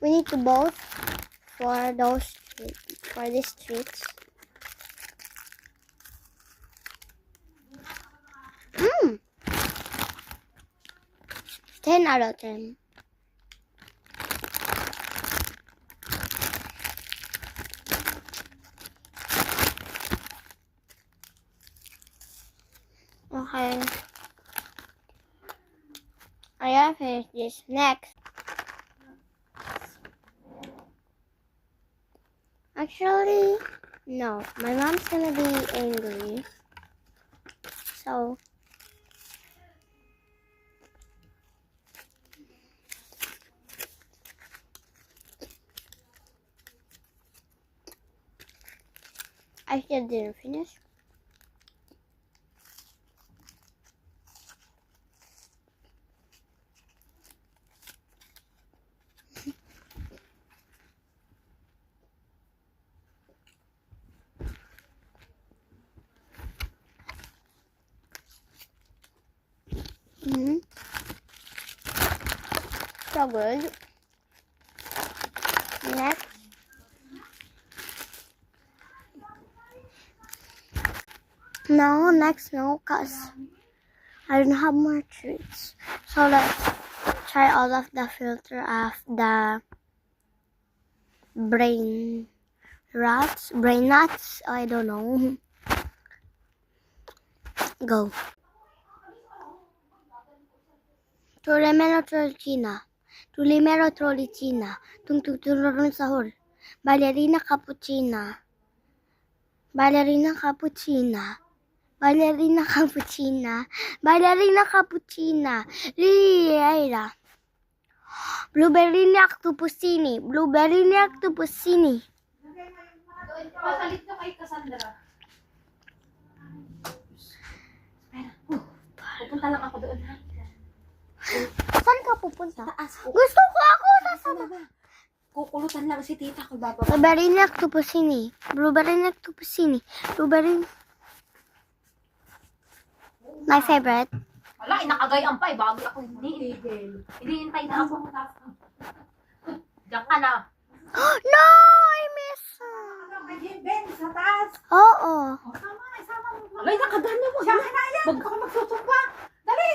We need to both for these treats. 10 out of 10. Okay. I gotta finish this. Next. Actually, no. My mom's gonna be angry. So, I still didn't finish. So good. Next. No, cause I don't have more treats. So let's try all of the filter of the brain nuts. I don't know. Go. Tulimero Trolicina. Tulimero Trolicina. Tungtungturun sahur. Ballerina cappuccina. Ballerina cappuccina. Ballerina cappuccina. Ballerina cappuccina. Liliera. Blueberry octopusini. Blueberry octopusini. Pasalit ka kay Cassandra. Pupunta lang ako doon, ha? Saan ka pupunta? Taas ko. Gusto ko ako sasama. Kukulutan lang si tita ko bababa. Blueberry octopusini. Blueberry octopusini. Blueberry. My favorite. Wala, inakagayaan pa eh. Bago ako hinihintay na ako. Diyan ka na. No! I miss her. Ben, sa taas. Oo. Sama mo. Alay, nakagana mo. Siya ka na yan. Baka magsutumpa. Dali.